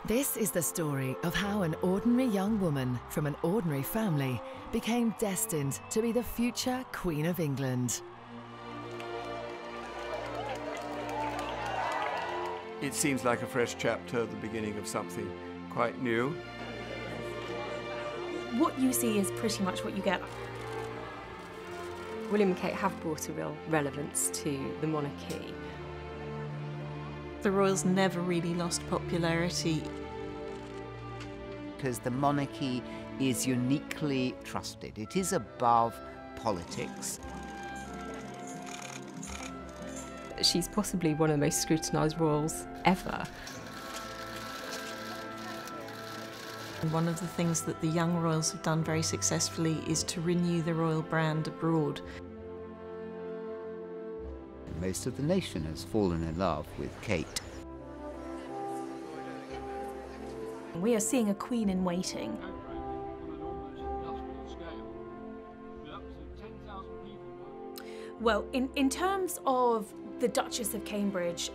This is the story of how an ordinary young woman from an ordinary family became destined to be the future Queen of England. It seems like a fresh chapter, the beginning of something quite new. What you see is pretty much what you get. William and Kate have brought a real relevance to the monarchy. The royals never really lost popularity. Because the monarchy is uniquely trusted. It is above politics. She's possibly one of the most scrutinised royals ever. And one of the things that the young royals have done very successfully is to renew the royal brand abroad. Most of the nation has fallen in love with Kate. We are seeing a queen in waiting. Well, in terms of the Duchess of Cambridge,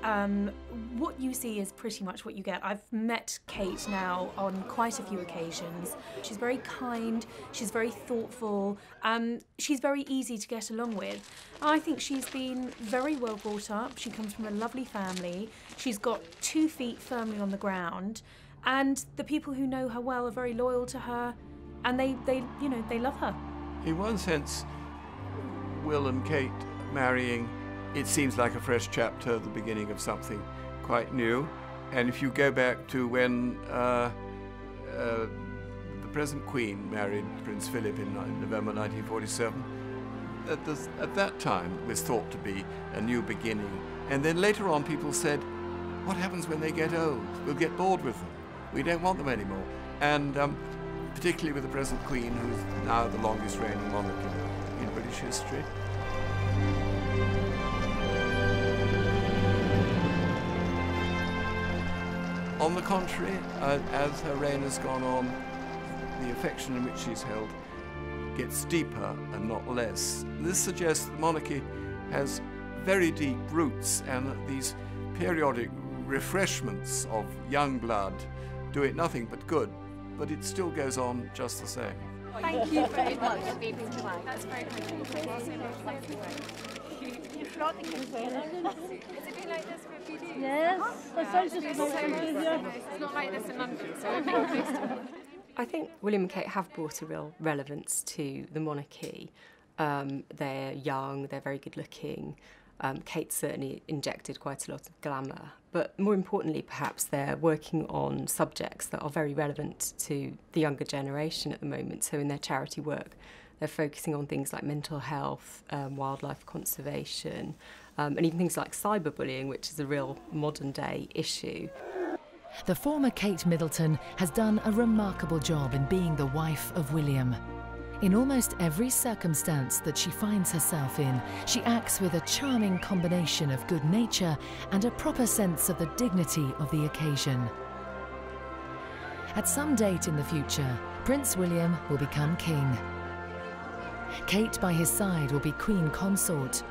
what you see is pretty much what you get. I've met Kate now on quite a few occasions. She's very kind, she's very thoughtful, she's very easy to get along with. I think she's been very well brought up. She comes from a lovely family. She's got 2 feet firmly on the ground, and the people who know her well are very loyal to her, and they love her. In one sense, Will and Kate marrying, it seems like a fresh chapter, the beginning of something quite new. And if you go back to when the present Queen married Prince Philip in November 1947, at that time it was thought to be a new beginning. And then later on people said, what happens when they get old? We'll get bored with them. We don't want them anymore. And particularly with the present Queen, who's now the longest reigning monarch in British history. On the contrary, as her reign has gone on, the affection in which she's held gets deeper and not less. This suggests the monarchy has very deep roots, and these periodic refreshments of young blood do it nothing but good, but it still goes on just the same. Thank you very much. That's very kind. It's been like this for a few days. Yes, It's not like this in London, so we're very used to it. I think William and Kate have brought a real relevance to the monarchy. They're young, they're very good looking. Kate certainly injected quite a lot of glamour, but more importantly perhaps they're working on subjects that are very relevant to the younger generation at the moment. So in their charity work they're focusing on things like mental health, wildlife conservation, and even things like cyberbullying, which is a real modern day issue. The former Kate Middleton has done a remarkable job in being the wife of William. In almost every circumstance that she finds herself in, she acts with a charming combination of good nature and a proper sense of the dignity of the occasion. At some date in the future, Prince William will become king. Kate by his side will be queen consort.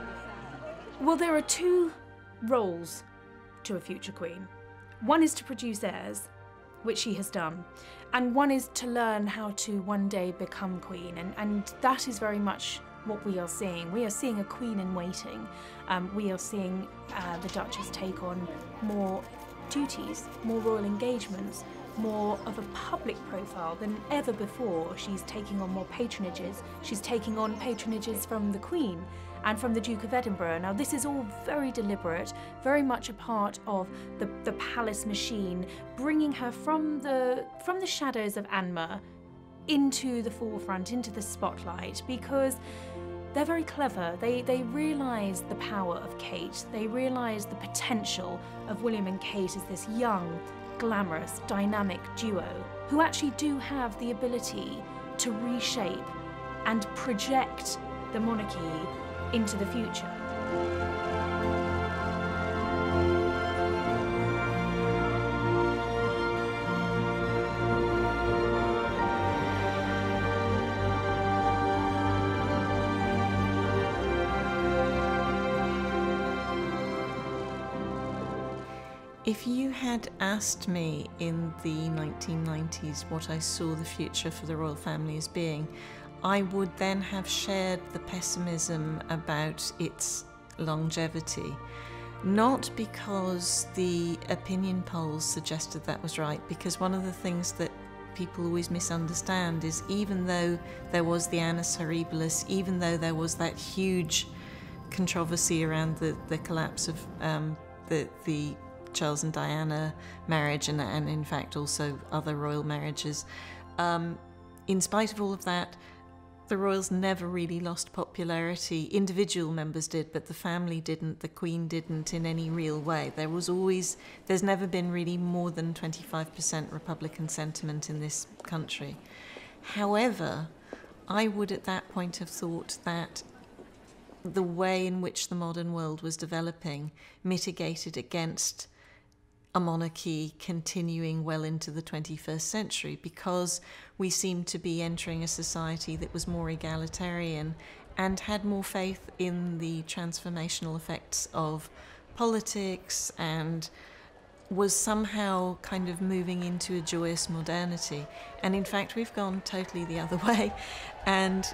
Well, there are 2 roles to a future queen. One is to produce heirs, which she has done, and one is to learn how to one day become queen, and that is very much what we are seeing. We are seeing a queen in waiting. We are seeing the Duchess take on more duties, more royal engagements, more of a public profile than ever before. She's taking on more patronages. She's taking on patronages from the Queen and from the Duke of Edinburgh. Now this is all very deliberate, very much a part of the palace machine, bringing her from the shadows of Anmar into the forefront, into the spotlight, because they're very clever. They realise the power of Kate. They realise the potential of William and Kate as this young, glamorous, dynamic duo who actually do have the ability to reshape and project the monarchy into the future. If you had asked me in the 1990s what I saw the future for the royal family as being, I would then have shared the pessimism about its longevity. Not because the opinion polls suggested that was right, because one of the things that people always misunderstand is even though there was the annus horribilis, even though there was that huge controversy around the collapse of the Charles and Diana marriage and in fact also other royal marriages, in spite of all of that, the royals never really lost popularity. Individual members did, but the family didn't, the Queen didn't in any real way. There's never been really more than 25% Republican sentiment in this country. However, I would at that point have thought that the way in which the modern world was developing mitigated against a monarchy continuing well into the 21st century, because we seemed to be entering a society that was more egalitarian and had more faith in the transformational effects of politics and was somehow kind of moving into a joyous modernity. And in fact, we've gone totally the other way, and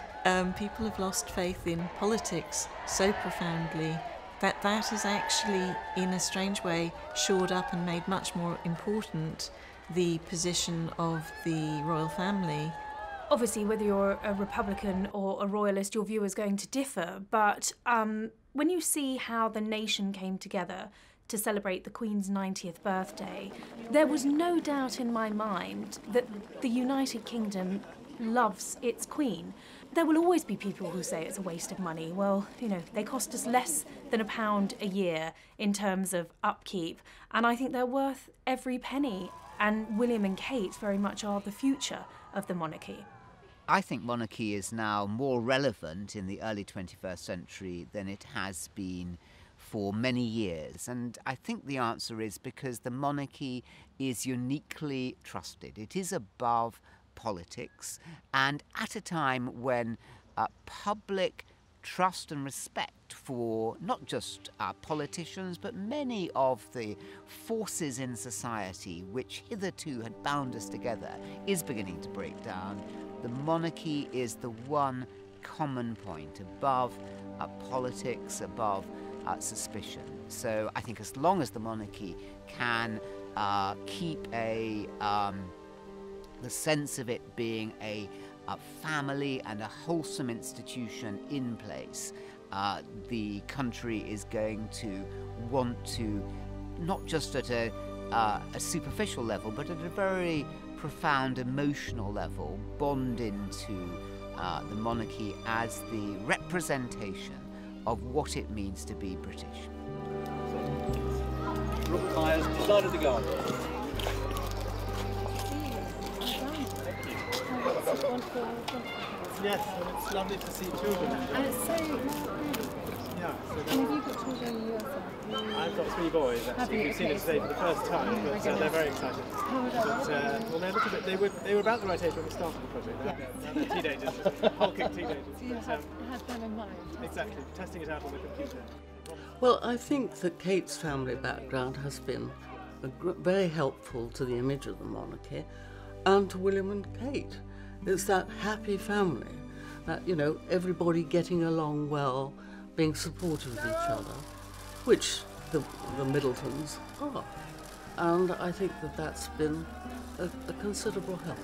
people have lost faith in politics so profoundly that has actually, in a strange way, shored up and made much more important the position of the royal family. Obviously, whether you're a Republican or a Royalist, your view is going to differ, but when you see how the nation came together to celebrate the Queen's 90th birthday, there was no doubt in my mind that the United Kingdom loves its Queen. There will always be people who say it's a waste of money. Well, you know, they cost us less than £1 a year in terms of upkeep, and I think they're worth every penny. And William and Kate very much are the future of the monarchy. I think monarchy is now more relevant in the early 21st century than it has been for many years. And I think the answer is because the monarchy is uniquely trusted. It is above politics, and at a time when public trust and respect for not just politicians but many of the forces in society which hitherto had bound us together is beginning to break down, the monarchy is the one common point above politics, above suspicion. So I think as long as the monarchy can keep the sense of it being a family and a wholesome institution in place, the country is going to want to, not just at a superficial level, but at a very profound emotional level, bond into the monarchy as the representation of what it means to be British. Rook fires, started to go. Yes, and it's lovely to see children. And it's so yeah. And have you got children yourself? I've got 3 boys, actually. We've seen it today for the first time, but they're very excited. How old are they? Well, they're a little bit, they were about the right age when we started the project. Now they're teenagers, hulking teenagers. So you had them in mind? Exactly, testing it out on the computer. Well, I think that Kate's family background has been very helpful to the image of the monarchy and to William and Kate. It's that happy family, that, you know, everybody getting along well, being supportive of each other, which the Middletons are. And I think that that's been a considerable help.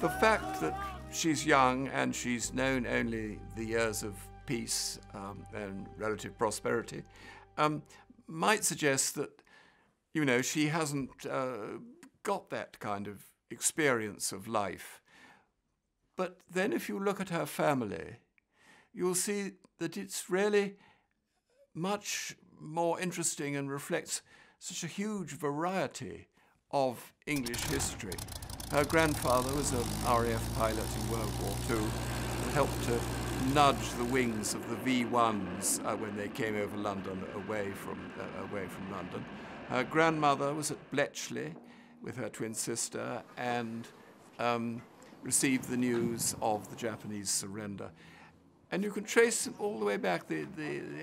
The fact that she's young and she's known only the years of peace and relative prosperity might suggest that, you know, she hasn't got that kind of experience of life. But then if you look at her family, you'll see that it's really much more interesting and reflects such a huge variety of English history. Her grandfather was an RAF pilot in World War II and helped to nudge the wings of the V-1s when they came over London, away from London. Her grandmother was at Bletchley with her twin sister and received the news of the Japanese surrender. And you can trace all the way back the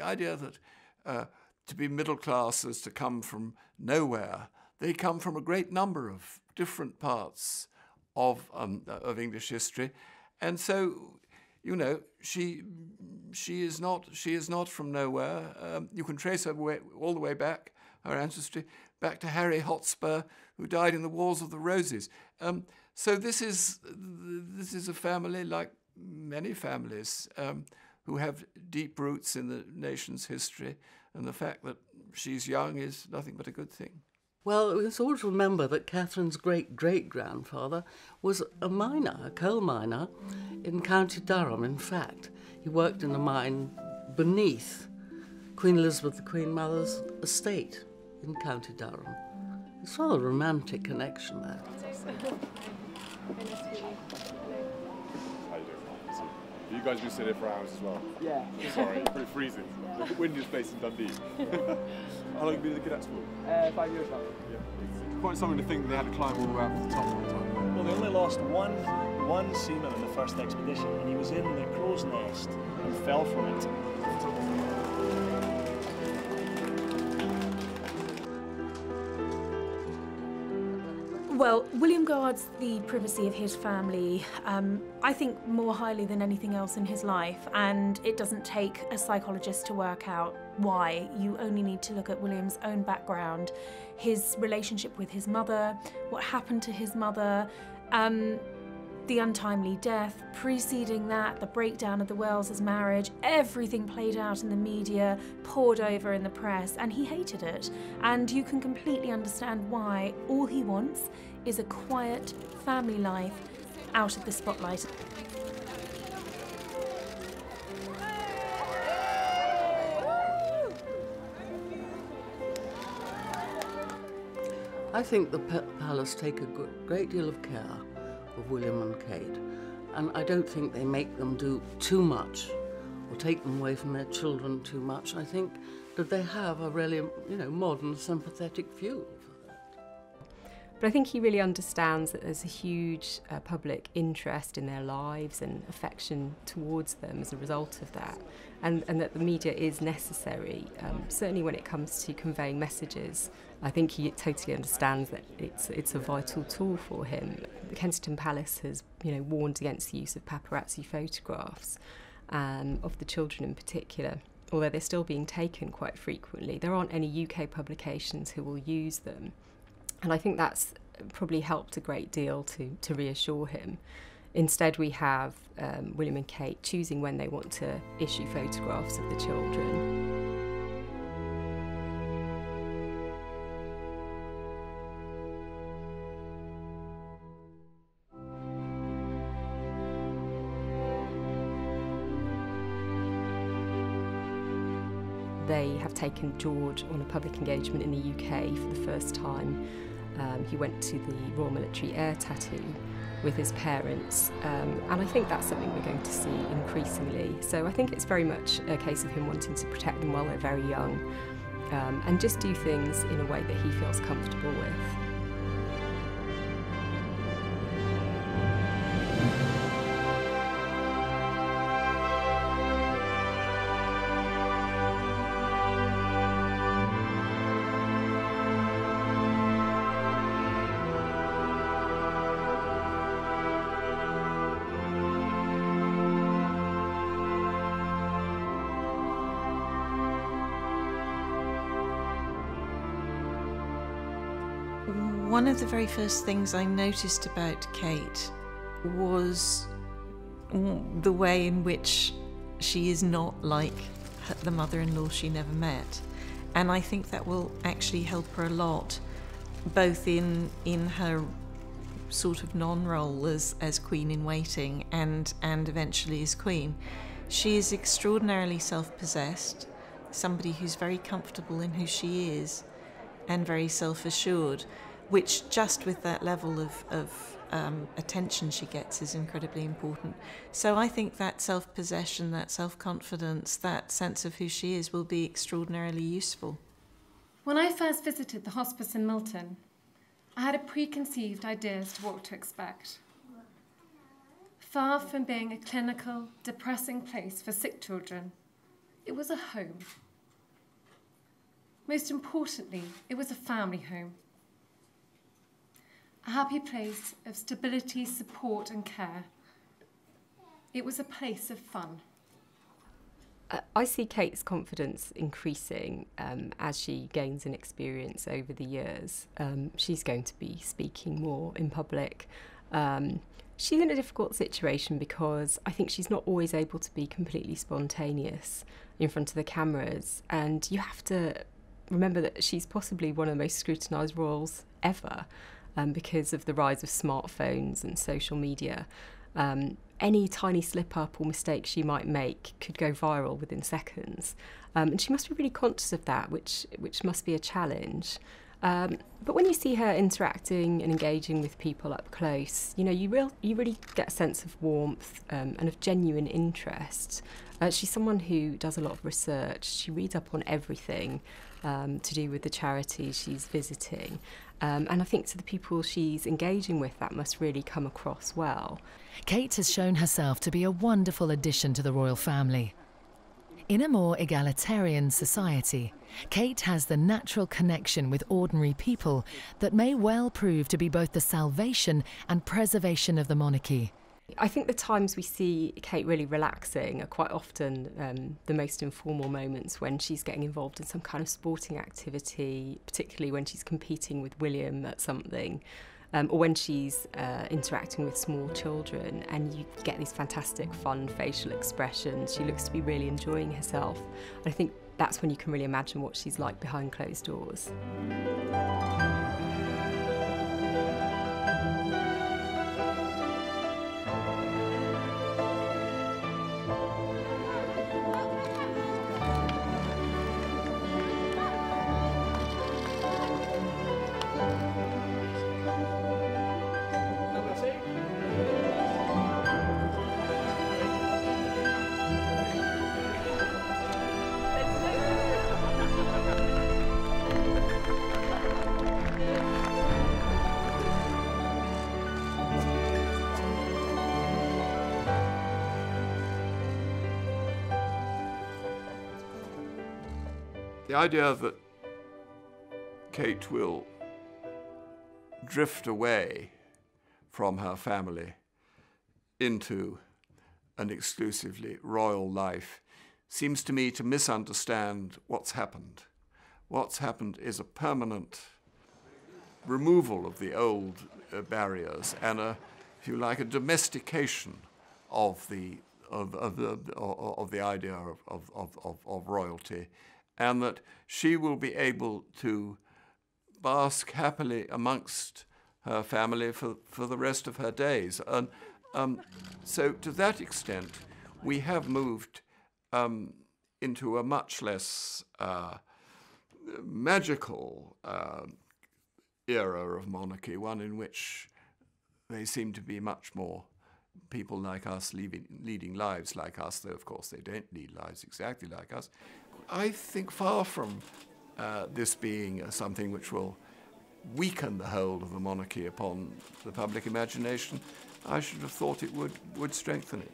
idea that to be middle class is to come from nowhere. They come from a great number of different parts of English history, and so, you know, she is not from nowhere. You can trace her all the way back, her ancestry, back to Harry Hotspur, who died in the Wars of the Roses. So this is a family, like many families, who have deep roots in the nation's history, and the fact that she's young is nothing but a good thing. Well, it's always remember that Catherine's great-great-grandfather was a miner, a coal miner in County Durham. In fact, he worked in a mine beneath Queen Elizabeth, the Queen Mother's estate in County Durham. It's rather a romantic connection there. You guys been sitting there for hours as well? Yeah. Sorry, it's pretty freezing. The windiest place in Dundee. How long have you been in the cadet school? 5 years now. Yeah. It's quite something to think that they had to climb all the way up to the top all the time. Well, they only lost one seaman in the first expedition, and he was in the crow's nest and fell from it. Well, William guards the privacy of his family, I think, more highly than anything else in his life, and it doesn't take a psychologist to work out why. You only need to look at William's own background, his relationship with his mother, what happened to his mother, the untimely death, preceding that, the breakdown of the Wellses' marriage, everything played out in the media, poured over in the press, and he hated it. And you can completely understand why. All he wants is a quiet family life out of the spotlight. I think the palace take a great deal of care of William and Kate, and I don't think they make them do too much or take them away from their children too much. I think that they have a really, modern, sympathetic view of that. But I think he really understands that there's a huge public interest in their lives and affection towards them as a result of that, and that the media is necessary, certainly when it comes to conveying messages. I think he totally understands that it's a vital tool for him. The Kensington Palace has, warned against the use of paparazzi photographs of the children in particular, although they're still being taken quite frequently. There aren't any UK publications who will use them, and I think that's probably helped a great deal to reassure him. Instead, we have William and Kate choosing when they want to issue photographs of the children. They have taken George on a public engagement in the UK for the first time. He went to the Royal Military Air Tattoo with his parents, and I think that's something we're going to see increasingly. So I think it's very much a case of him wanting to protect them while they're very young, and just do things in a way that he feels comfortable with. One of the very first things I noticed about Kate was the way in which she is not like the mother-in-law she never met. And I think that will actually help her a lot, both in her sort of non-role as Queen in Waiting and eventually as Queen. She is extraordinarily self-possessed, somebody who's very comfortable in who she is and very self-assured, which just with that level of attention she gets is incredibly important. So I think that self-possession, that self-confidence, that sense of who she is will be extraordinarily useful. When I first visited the hospice in Middleton, I had a preconceived idea as to what to expect. Far from being a clinical, depressing place for sick children, it was a home. Most importantly, it was a family home. A happy place of stability, support and care. It was a place of fun. I see Kate's confidence increasing as she gains an experience over the years. She's going to be speaking more in public. She's in a difficult situation because I think she's not always able to be completely spontaneous in front of the cameras, and you have to remember that she's possibly one of the most scrutinised royals ever because of the rise of smartphones and social media. Any tiny slip-up or mistake she might make could go viral within seconds. And she must be really conscious of that, which must be a challenge. But when you see her interacting and engaging with people up close, you know, you really get a sense of warmth and of genuine interest. She's someone who does a lot of research. She reads up on everything to do with the charities she's visiting. And I think to the people she's engaging with, that must really come across well. Kate has shown herself to be a wonderful addition to the royal family. In a more egalitarian society, Kate has the natural connection with ordinary people that may well prove to be both the salvation and preservation of the monarchy. I think the times we see Kate really relaxing are quite often the most informal moments, when she's getting involved in some kind of sporting activity, particularly when she's competing with William at something, or when she's interacting with small children, and you get these fantastic fun facial expressions. She looks to be really enjoying herself. And I think that's when you can really imagine what she's like behind closed doors. The idea that Kate will drift away from her family into an exclusively royal life seems to me to misunderstand what's happened. What's happened is a permanent removal of the old barriers and if you like, a domestication of the idea of royalty, and that she will be able to bask happily amongst her family for the rest of her days. And so to that extent, we have moved into a much less magical era of monarchy, one in which they seem to be much more people like us leading lives like us, though of course they don't lead lives exactly like us. I think far from this being something which will weaken the hold of the monarchy upon the public imagination, I should have thought it would strengthen it.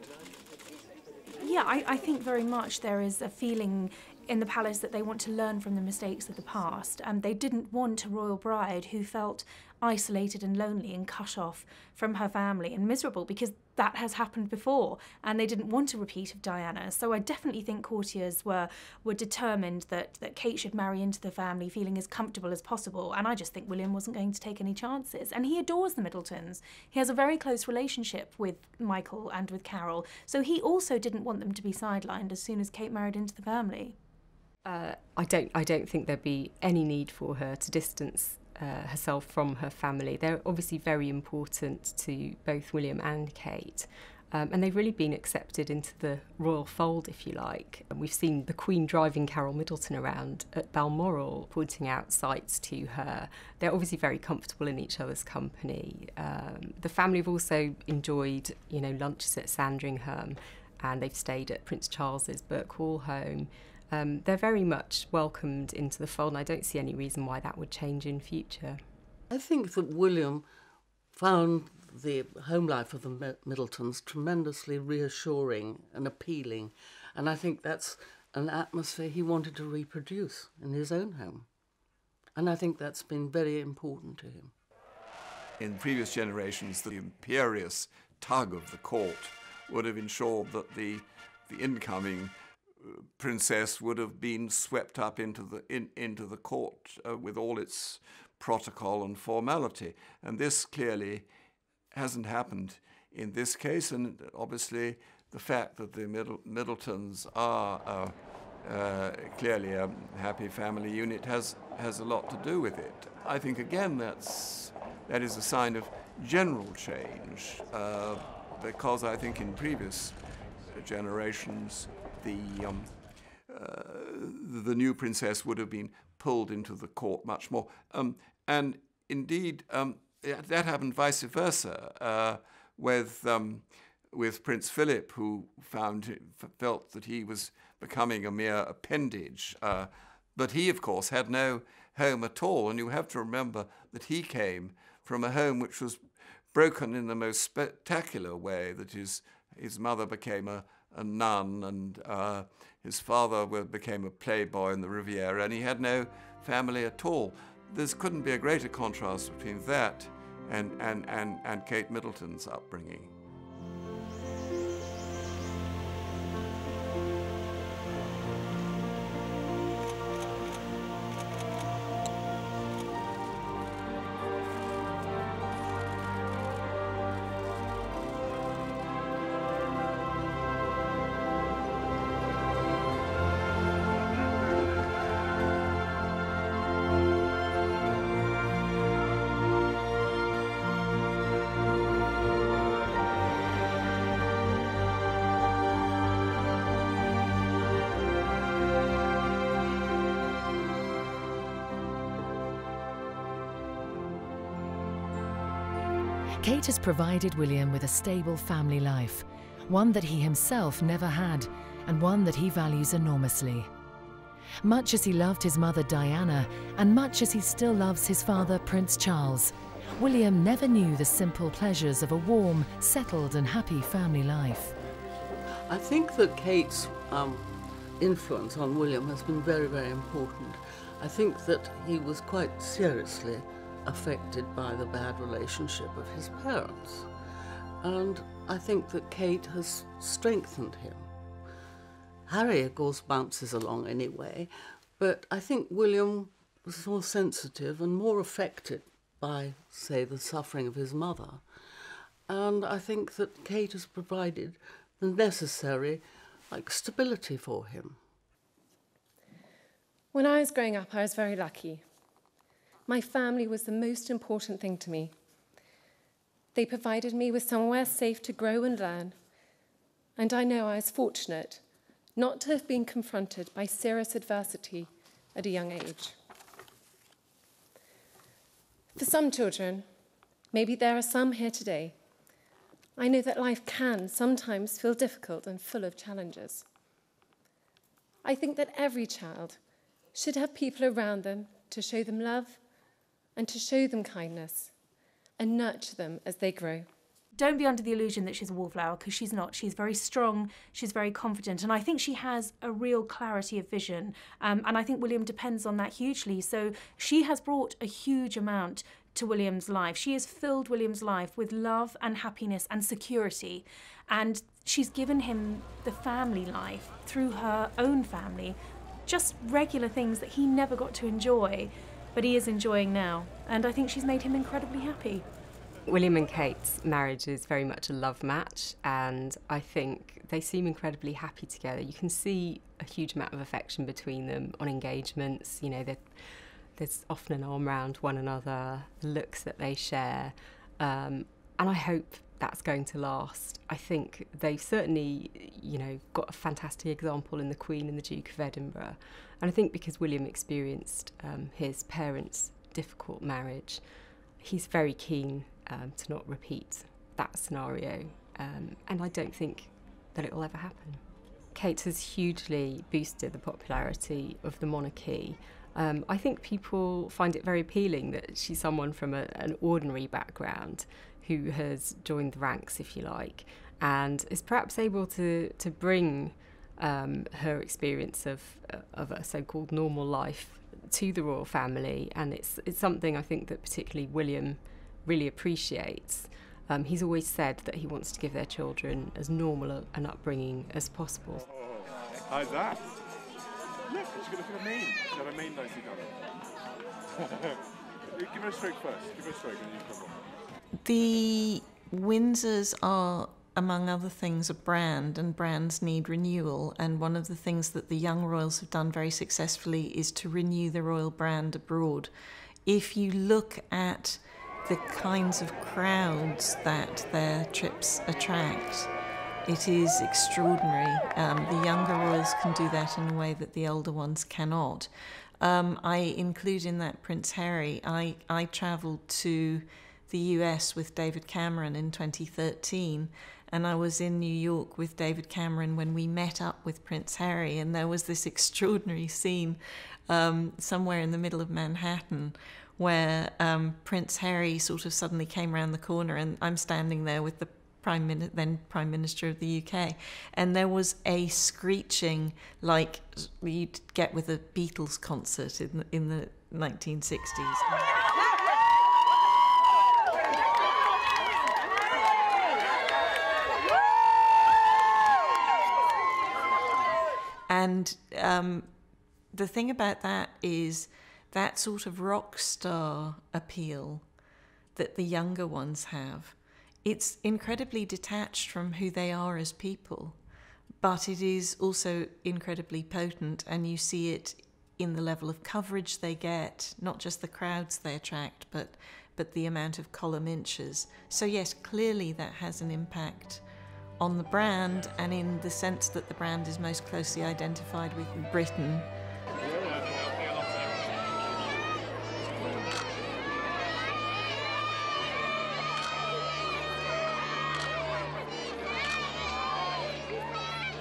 Yeah, I think very much there is a feeling in the palace that they want to learn from the mistakes of the past. They didn't want a royal bride who felt isolated and lonely and cut off from her family and miserable, because that has happened before, and they didn't want a repeat of Diana. So I definitely think courtiers were determined that Kate should marry into the family feeling as comfortable as possible, and I just think William wasn't going to take any chances. And he adores the Middletons. He has a very close relationship with Michael and with Carol, so he also didn't want them to be sidelined as soon as Kate married into the family. I don't think there'd be any need for her to distance herself from her family. They're obviously very important to both William and Kate, and they've really been accepted into the royal fold, if you like. And we've seen the Queen driving Carol Middleton around at Balmoral, pointing out sights to her. They're obviously very comfortable in each other's company. The family have also enjoyed, lunches at Sandringham, and they've stayed at Prince Charles's Burke Hall home. They're very much welcomed into the fold, and I don't see any reason why that would change in future. I think that William found the home life of the Middletons tremendously reassuring and appealing, and I think that's an atmosphere he wanted to reproduce in his own home. And I think that's been very important to him. In previous generations, the imperious tug of the court would have ensured that the incoming princess would have been swept up into the court with all its protocol and formality. And this clearly hasn't happened in this case, and obviously the fact that the Middletons are clearly a happy family unit has a lot to do with it. I think, again, that is a sign of general change, because I think in previous generations the new princess would have been pulled into the court much more. And indeed, that happened vice versa with Prince Philip, who felt that he was becoming a mere appendage. But he, of course, had no home at all. And you have to remember that he came from a home which was broken in the most spectacular way, that his mother became a nun, and his father became a playboy in the Riviera, and he had no family at all. There couldn't be a greater contrast between that and Kate Middleton's upbringing. Kate has provided William with a stable family life, one that he himself never had, and one that he values enormously. Much as he loved his mother Diana, and much as he still loves his father Prince Charles, William never knew the simple pleasures of a warm, settled and happy family life. I think that Kate's influence on William has been very, very important. I think that he was quite seriously affected by the bad relationship of his parents. And I think that Kate has strengthened him. Harry, of course, bounces along anyway, but I think William was more sensitive and more affected by, say, the suffering of his mother. And I think that Kate has provided the necessary, stability for him. When I was growing up, I was very lucky. My family was the most important thing to me. They provided me with somewhere safe to grow and learn, and I know I was fortunate not to have been confronted by serious adversity at a young age. For some children, maybe there are some here today, I know that life can sometimes feel difficult and full of challenges. I think that every child should have people around them to show them love and to show them kindness and nurture them as they grow. Don't be under the illusion that she's a wallflower, because she's not. She's very strong, she's very confident, and I think she has a real clarity of vision, and I think William depends on that hugely. So she has brought a huge amount to William's life. She has filled William's life with love and happiness and security, and she's given him the family life through her own family, just regular things that he never got to enjoy, but he is enjoying now, and I think she's made him incredibly happy. William and Kate's marriage is very much a love match, and I think they seem incredibly happy together. You can see a huge amount of affection between them on engagements. You know, there's often an arm around one another, the looks that they share, and I hope that's going to last. I think they've certainly, got a fantastic example in the Queen and the Duke of Edinburgh, and I think because William experienced his parents' difficult marriage, he's very keen to not repeat that scenario, and I don't think that it will ever happen. Kate has hugely boosted the popularity of the monarchy. I think people find it very appealing that she's someone from an ordinary background who has joined the ranks, if you like, and is perhaps able to bring her experience of a so-called normal life to the royal family, and it's something I think that particularly William really appreciates. He's always said that he wants to give their children as normal an upbringing as possible. How's that? Look, look at the mane. She's got a mane nicely done. Give her a stroke first. Give her a stroke and you come on. The Windsors are, among other things, a brand, and brands need renewal. And one of the things that the young royals have done very successfully is to renew the royal brand abroad. If you look at the kinds of crowds that their trips attract, it is extraordinary. The younger royals can do that in a way that the older ones cannot. I include in that Prince Harry. I travelled to the US with David Cameron in 2013, and I was in New York with David Cameron when we met up with Prince Harry, and there was this extraordinary scene somewhere in the middle of Manhattan where Prince Harry sort of suddenly came around the corner, and I'm standing there with the then Prime Minister of the UK, and there was a screeching like you'd get with a Beatles concert in the 1960s. And the thing about that is that sort of rock star appeal that the younger ones have. It's incredibly detached from who they are as people, but it is also incredibly potent, and you see it in the level of coverage they get, not just the crowds they attract, but the amount of column inches. So yes, clearly that has an impact on the brand, and in the sense that the brand is most closely identified with Britain.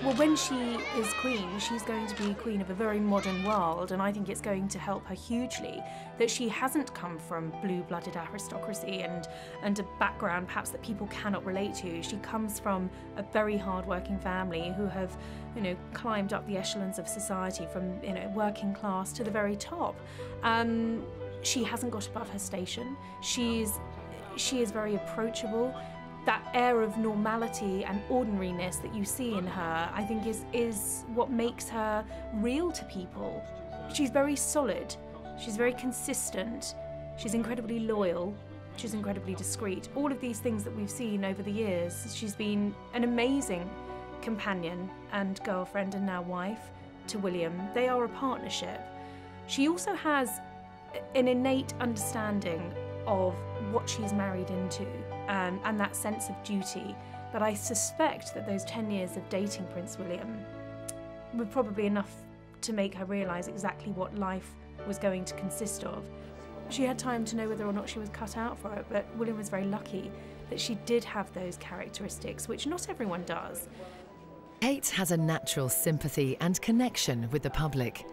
Well, when she is queen, she's going to be queen of a very modern world, and I think it's going to help her hugely that she hasn't come from blue-blooded aristocracy and a background perhaps that people cannot relate to. She comes from a very hard-working family who have, climbed up the echelons of society from, working class to the very top. She hasn't got above her station. She is very approachable. That air of normality and ordinariness that you see in her, I think is what makes her real to people. She's very solid, she's very consistent, she's incredibly loyal, she's incredibly discreet. All of these things that we've seen over the years, she's been an amazing companion and girlfriend and now wife to William. They are a partnership. She also has an innate understanding of what she's married into, and that sense of duty. But I suspect that those 10 years of dating Prince William were probably enough to make her realise exactly what life was going to consist of. She had time to know whether or not she was cut out for it, but William was very lucky that she did have those characteristics, which not everyone does. Kate has a natural sympathy and connection with the public.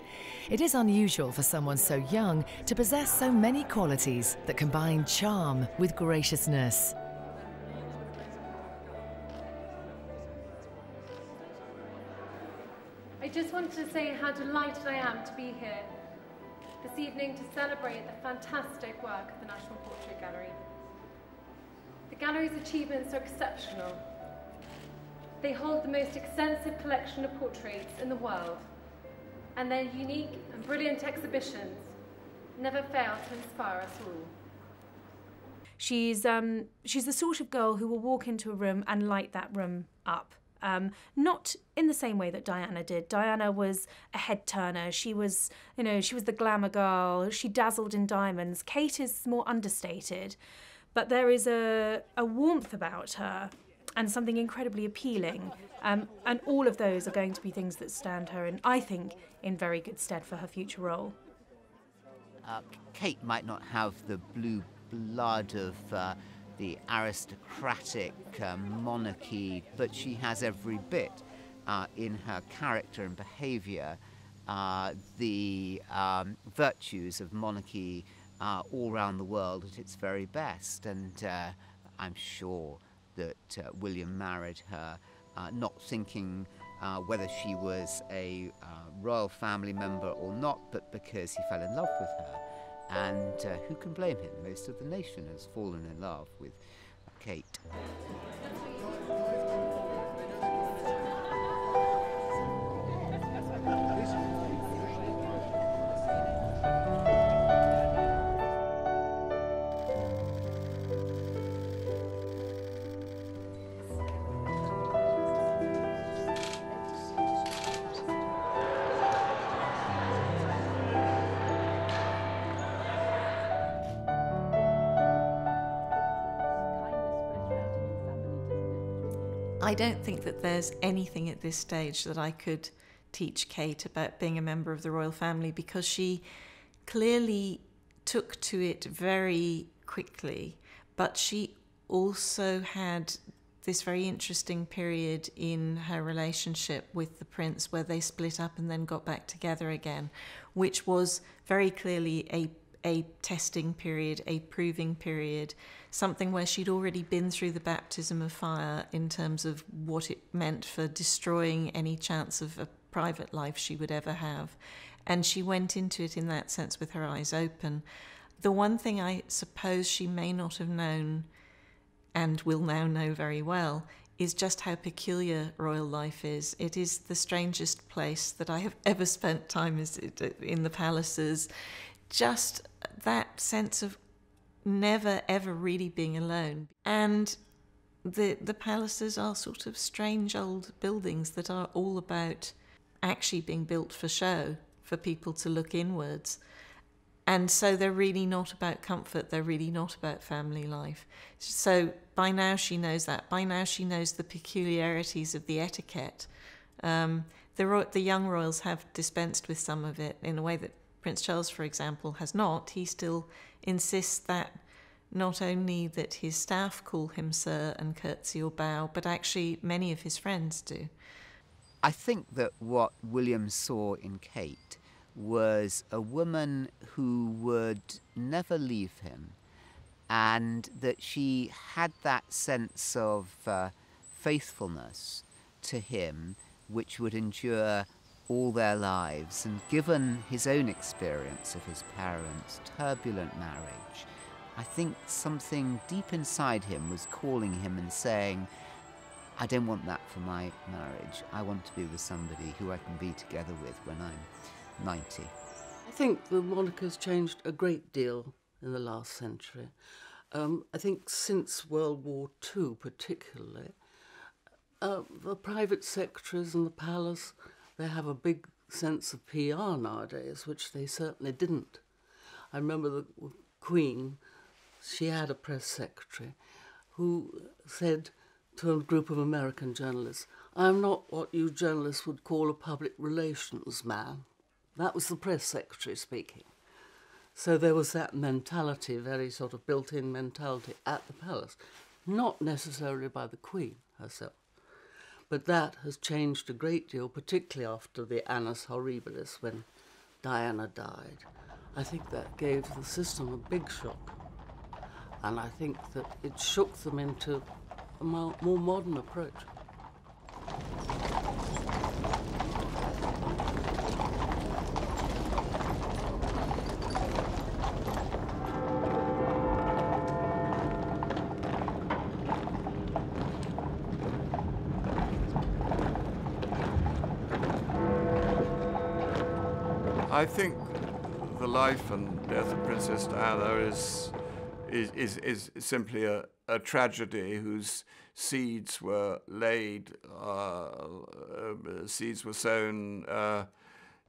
It is unusual for someone so young to possess so many qualities that combine charm with graciousness. I just wanted to say how delighted I am to be here this evening to celebrate the fantastic work of the National Portrait Gallery. The gallery's achievements are exceptional. They hold the most extensive collection of portraits in the world, and their unique and brilliant exhibitions never fail to inspire us all. She's the sort of girl who will walk into a room and light that room up. Not in the same way that Diana did. Diana was a head turner. She was the glamour girl. She dazzled in diamonds. Kate is more understated, but there is a warmth about her and something incredibly appealing. And all of those are going to be things that stand her in, I think, in very good stead for her future role. Kate might not have the blue blood of the aristocratic monarchy, but she has every bit in her character and behaviour the virtues of monarchy all around the world at its very best. And I'm sure that William married her not thinking whether she was a royal family member or not, but because he fell in love with her. And who can blame him? Most of the nation has fallen in love with Kate. I don't think that there's anything at this stage that I could teach Kate about being a member of the royal family, because she clearly took to it very quickly, but she also had this very interesting period in her relationship with the prince where they split up and then got back together again, which was very clearly a testing period, a proving period, something where she'd already been through the baptism of fire in terms of what it meant for destroying any chance of a private life she would ever have. And she went into it in that sense with her eyes open. The one thing I suppose she may not have known, and will now know very well, is just how peculiar royal life is. It is the strangest place that I have ever spent time in the palaces. Just that sense of never ever really being alone. And the palaces are sort of strange old buildings that are all about actually being built for show, for people to look inwards. And so they're really not about comfort, they're really not about family life. So by now she knows that. By now she knows the peculiarities of the etiquette. The young royals have dispensed with some of it in a way that Prince Charles, for example, has not. He still insists that not only that his staff call him sir and curtsy or bow, but actually many of his friends do. I think that what William saw in Kate was a woman who would never leave him, and that she had that sense of faithfulness to him which would endure all their lives. And given his own experience of his parents' turbulent marriage, I think something deep inside him was calling him and saying, I don't want that for my marriage. I want to be with somebody who I can be together with when I'm 90. I think the monarchy has changed a great deal in the last century. I think since World War II particularly, the private secretaries and the palace, they have a big sense of PR nowadays, which they certainly didn't. I remember the Queen, she had a press secretary who said to a group of American journalists, I'm not what you journalists would call a public relations man. That was the press secretary speaking. So there was that mentality, very sort of built-in mentality at the palace, not necessarily by the Queen herself. But that has changed a great deal, particularly after the Annus Horribilis, when Diana died. I think that gave the system a big shock. And I think that it shook them into a more modern approach. I think the life and death of Princess Diana is simply a tragedy whose seeds were laid, seeds were sown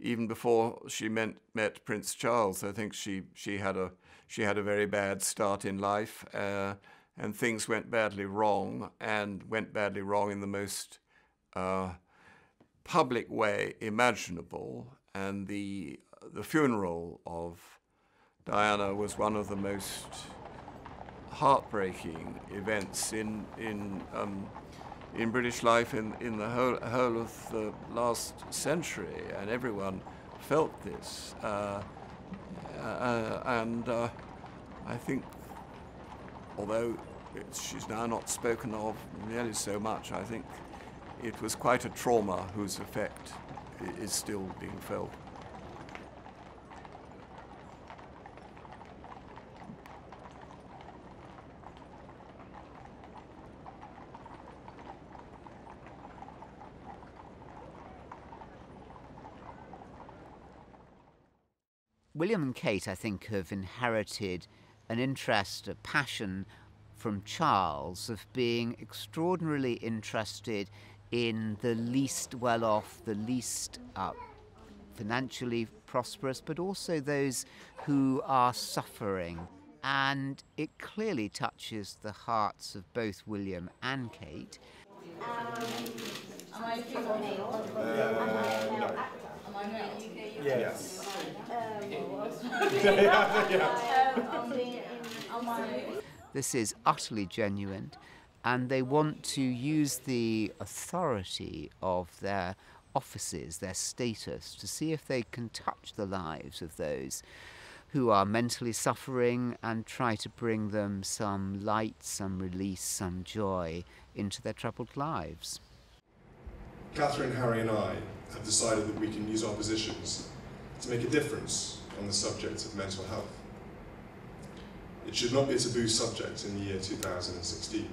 even before she met Prince Charles. I think she had a very bad start in life, and things went badly wrong, and went badly wrong in the most public way imaginable. And the funeral of Diana was one of the most heartbreaking events in British life in the whole of the last century, and everyone felt this. And I think, although she's now not spoken of nearly so much, I think it was quite a trauma whose effect is still being felt. William and Kate, I think, have inherited an interest, a passion from Charles of being extraordinarily interested in the least well-off, the least financially prosperous, but also those who are suffering. And it clearly touches the hearts of both William and Kate. Yes. This is utterly genuine, and they want to use the authority of their offices, their status, to see if they can touch the lives of those who are mentally suffering and try to bring them some light, some release, some joy into their troubled lives. Catherine, Harry and I have decided that we can use our positions to make a difference on the subject of mental health. It should not be a taboo subject in the year 2016.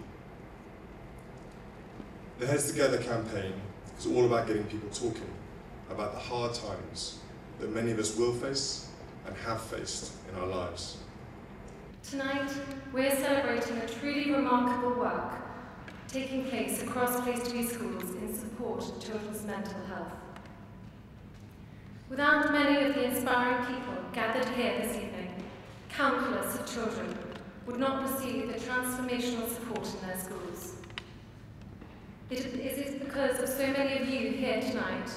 The Heads Together campaign is all about getting people talking about the hard times that many of us will face and have faced in our lives. Tonight, we're celebrating a truly remarkable work taking place across Place to Be schools in support of children's mental health. Without many of the inspiring people gathered here this evening, countless of children would not receive the transformational support in their schools. It is because of so many of you here tonight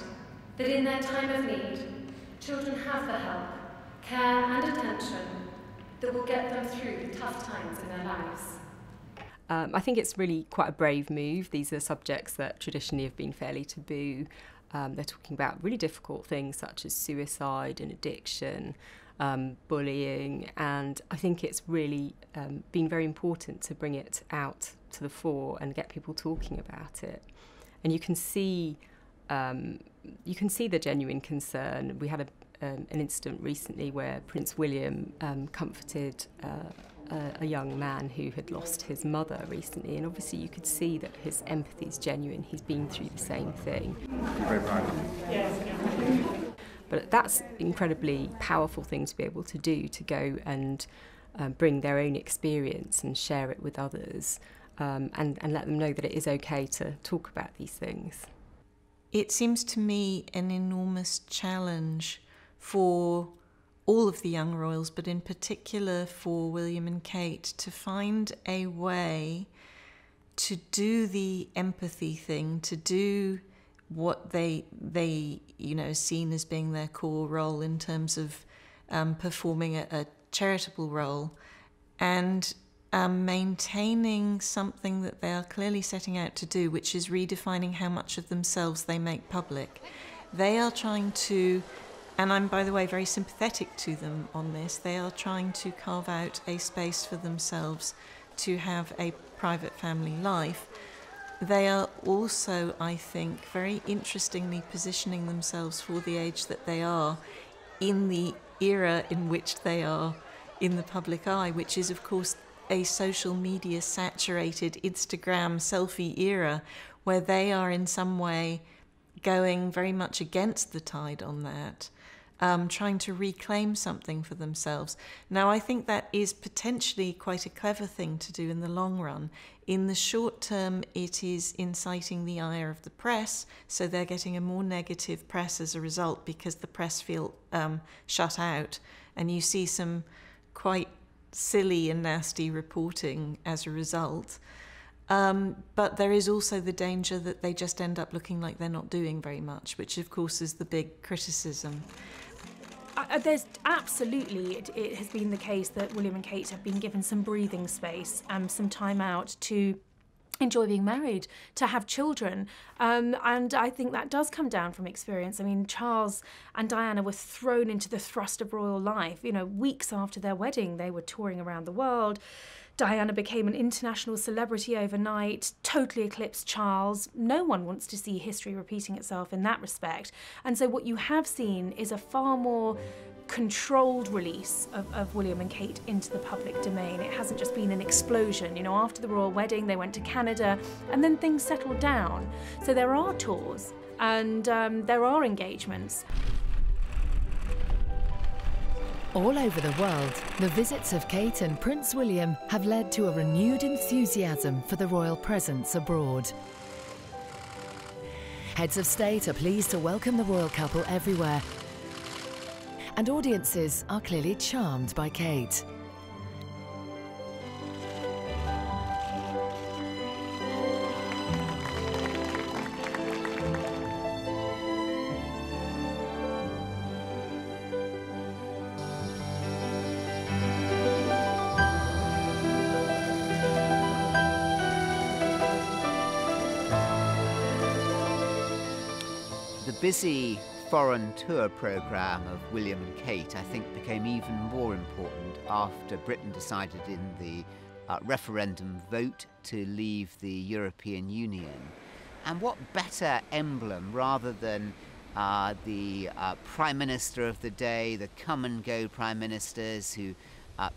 that in their time of need, children have the help, care and attention that will get them through the tough times in their lives. I think it's really quite a brave move. These are subjects that traditionally have been fairly taboo. They're talking about really difficult things such as suicide and addiction, bullying, and I think it's really been very important to bring it out to the fore and get people talking about it. And you can see the genuine concern. We had an incident recently where Prince William comforted a young man who had lost his mother recently, and obviously you could see that his empathy is genuine. He's been through the same thing. Very proud of you. Yes. But that's an incredibly powerful thing to be able to do, to go and bring their own experience and share it with others, and let them know that it is okay to talk about these things. It seems to me an enormous challenge for all of the young royals, but in particular for William and Kate, to find a way to do the empathy thing, to do what they seen as being their core role in terms of performing a charitable role, and maintaining something that they are clearly setting out to do, which is redefining how much of themselves they make public. They are trying to, and I'm, by the way, very sympathetic to them on this, they are trying to carve out a space for themselves to have a private family life. They are also, I think, very interestingly positioning themselves for the age that they are in the era in which they are in the public eye, which is, of course, a social media saturated Instagram selfie era, where they are in some way going very much against the tide on that, trying to reclaim something for themselves. Now, I think that is potentially quite a clever thing to do in the long run. In the short term, it is inciting the ire of the press, so they're getting a more negative press as a result because the press feel shut out, and you see some quite silly and nasty reporting as a result. But there is also the danger that they just end up looking like they're not doing very much, which of course is the big criticism. There's absolutely, it has been the case that William and Kate have been given some breathing space, some time out to enjoy being married, to have children. And I think that does come down from experience. I mean, Charles and Diana were thrown into the thrust of royal life. You know, weeks after their wedding, they were touring around the world, Diana became an international celebrity overnight, totally eclipsed Charles. No one wants to see history repeating itself in that respect. And so what you have seen is a far more controlled release of William and Kate into the public domain. It hasn't just been an explosion. You know, after the royal wedding, they went to Canada and then things settled down. So there are tours and there are engagements. All over the world, the visits of Kate and Prince William have led to a renewed enthusiasm for the royal presence abroad. Heads of state are pleased to welcome the royal couple everywhere, and audiences are clearly charmed by Kate. The busy foreign tour programme of William and Kate, I think, became even more important after Britain decided in the referendum vote to leave the European Union. And what better emblem, rather than the Prime Minister of the day, the come-and-go Prime Ministers who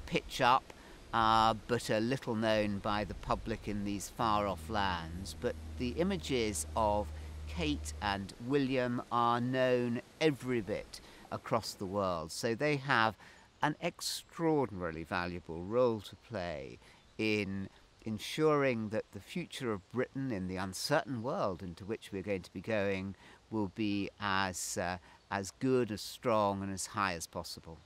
pitch up, but are little known by the public in these far-off lands, but the images of Kate and William are known every bit across the world, so they have an extraordinarily valuable role to play in ensuring that the future of Britain in the uncertain world into which we're going to be going will be as good, as strong and as high as possible.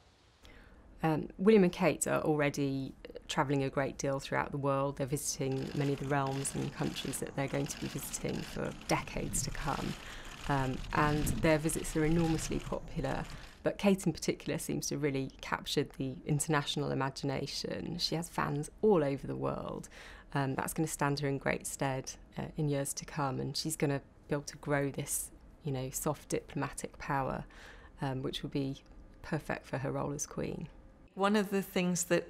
William and Kate are already travelling a great deal throughout the world. They're visiting many of the realms and countries that they're going to be visiting for decades to come. And their visits are enormously popular. But Kate in particular seems to really capture the international imagination. She has fans all over the world. That's going to stand her in great stead in years to come. And she's going to be able to grow this, you know, soft diplomatic power, which will be perfect for her role as Queen. One of the things that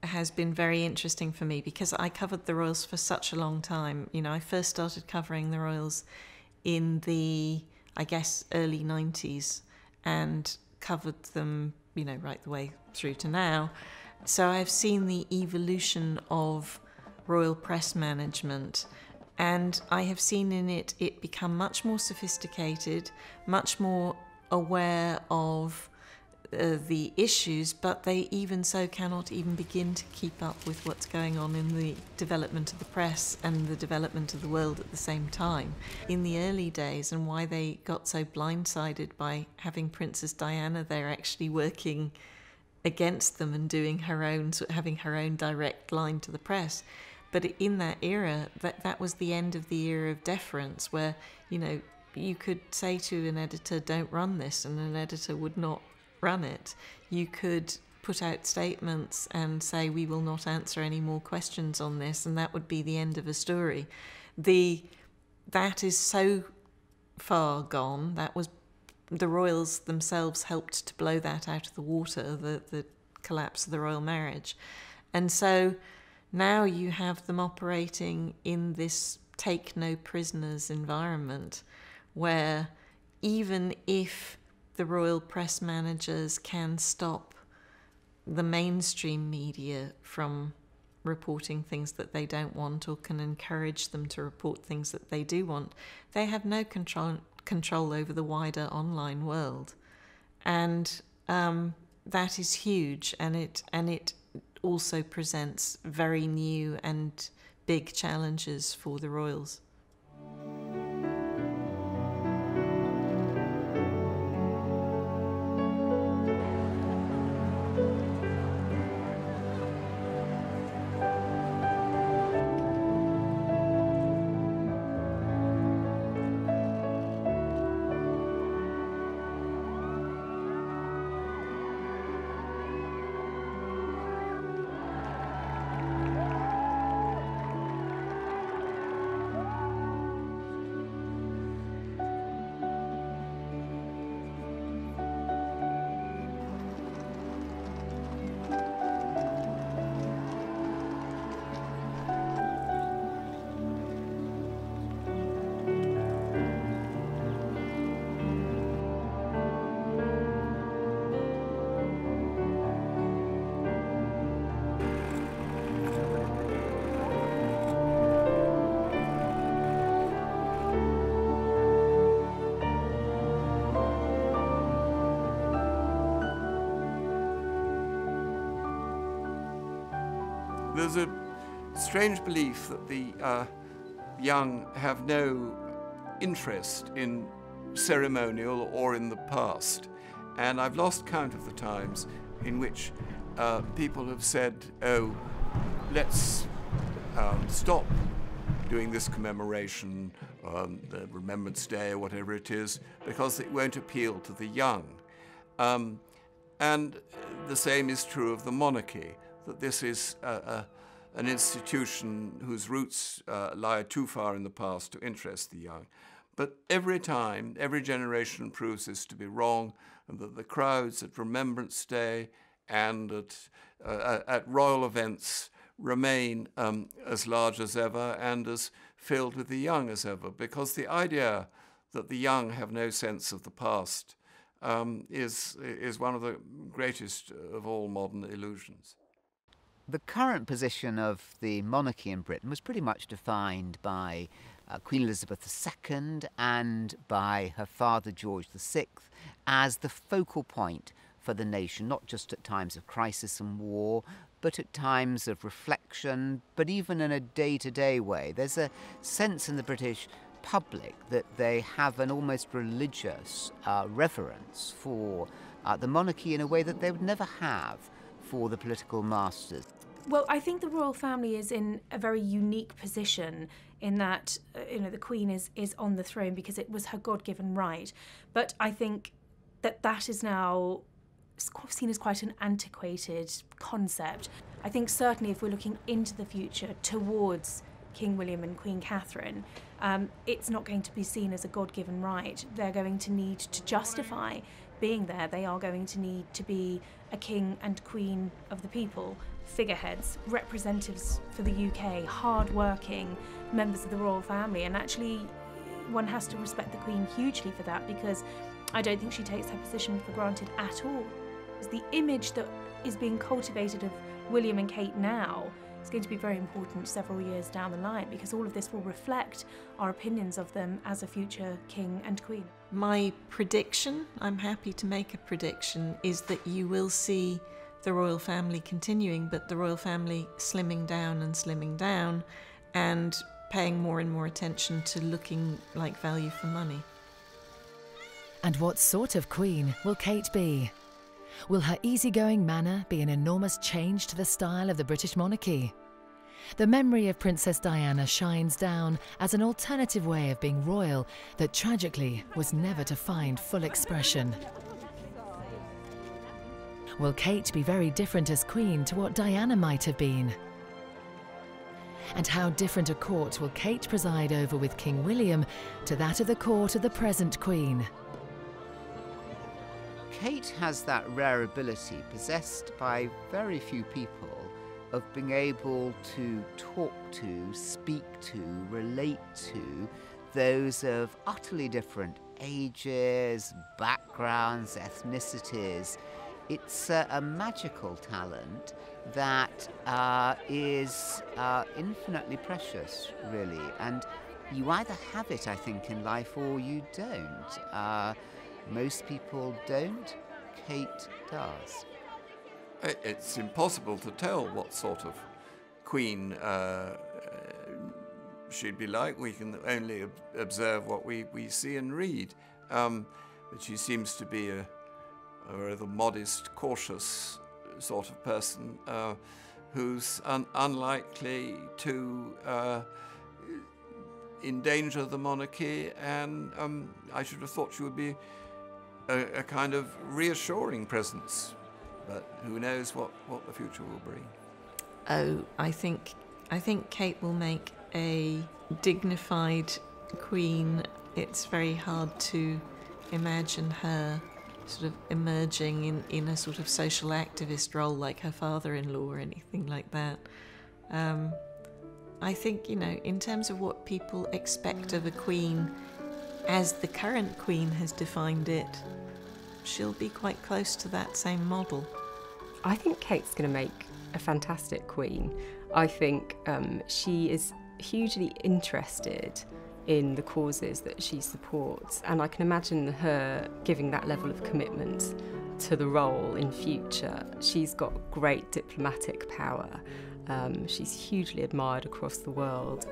has been very interesting for me, because I covered the royals for such a long time. You know, I first started covering the royals in the, I guess, early 90s and covered them, you know, right the way through to now. So I've seen the evolution of royal press management, and I have seen in it become much more sophisticated, much more aware of the issues, but they even so cannot even begin to keep up with what's going on in the development of the press and the development of the world at the same time. In the early days, and why they got so blindsided by having Princess Diana, they're actually working against them and doing having her own direct line to the press. But in that era, that was the end of the era of deference, where, you know, you could say to an editor, don't run this, and an editor would not run it. You could put out statements and say, we will not answer any more questions on this, and that would be the end of a story. That is so far gone. That was, the royals themselves helped to blow that out of the water, the collapse of the royal marriage. And so now you have them operating in this take no prisoners environment, where even if the royal press managers can stop the mainstream media from reporting things that they don't want, or can encourage them to report things that they do want, they have no control over the wider online world. And that is huge, and it also presents very new and big challenges for the royals. there's a strange belief that the young have no interest in ceremonial or in the past. And I've lost count of the times in which people have said, oh, let's stop doing this commemoration, the Remembrance Day or whatever it is, because it won't appeal to the young. And the same is true of the monarchy, that this is an institution whose roots lie too far in the past to interest the young. But every time, every generation proves this to be wrong, and that the crowds at Remembrance Day and at royal events remain as large as ever and as filled with the young as ever, because the idea that the young have no sense of the past is one of the greatest of all modern illusions. The current position of the monarchy in Britain was pretty much defined by Queen Elizabeth II and by her father George VI as the focal point for the nation, not just at times of crisis and war, but at times of reflection, but even in a day-to-day way. There's a sense in the British public that they have an almost religious reverence for the monarchy in a way that they would never have for the political masters. Well, I think the royal family is in a very unique position in that, the Queen is on the throne because it was her God-given right. But I think that is now seen as quite an antiquated concept. I think certainly if we're looking into the future towards King William and Queen Catherine, it's not going to be seen as a God-given right. They're going to need to justify being there. They are going to need to be a king and queen of the people, figureheads, representatives for the UK, hard-working members of the royal family. And actually, one has to respect the Queen hugely for that, because I don't think she takes her position for granted at all. The image that is being cultivated of William and Kate now is going to be very important several years down the line, because all of this will reflect our opinions of them as a future king and queen. My prediction, I'm happy to make a prediction, is that you will see the royal family continuing, but the royal family slimming down and paying more and more attention to looking like value for money. And what sort of queen will Kate be? Will her easygoing manner be an enormous change to the style of the British monarchy? The memory of Princess Diana shines down as an alternative way of being royal that tragically was never to find full expression. Will Kate be very different as queen to what Diana might have been? And how different a court will Kate preside over with King William to that of the court of the present queen? Kate has that rare ability, possessed by very few people, of being able to talk to, speak to, relate to those of utterly different ages, backgrounds, ethnicities. It's a magical talent that is infinitely precious, really. And you either have it, I think, in life, or you don't. Most people don't. Kate does. It's impossible to tell what sort of queen she'd be like. We can only observe what we see and read. But she seems to be a rather modest, cautious sort of person who's unlikely to endanger the monarchy, and I should have thought she would be a kind of reassuring presence, but who knows what the future will bring. Oh, I think Kate will make a dignified queen. It's very hard to imagine her sort of emerging in a sort of social activist role like her father-in-law or anything like that. I think, in terms of what people expect of a queen as the current queen has defined it, she'll be quite close to that same model. I think Kate's going to make a fantastic queen. I think she is hugely interested in the causes that she supports, and I can imagine her giving that level of commitment to the role in future. She's got great diplomatic power. She's hugely admired across the world.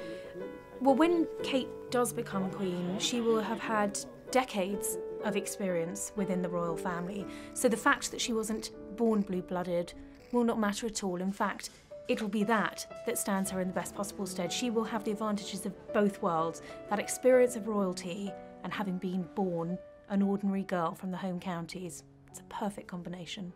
Well, when Kate does become queen, she will have had decades of experience within the royal family. So the fact that she wasn't born blue-blooded will not matter at all. In fact, it will be that stands her in the best possible stead. She will have the advantages of both worlds, that experience of royalty and having been born an ordinary girl from the home counties. It's a perfect combination.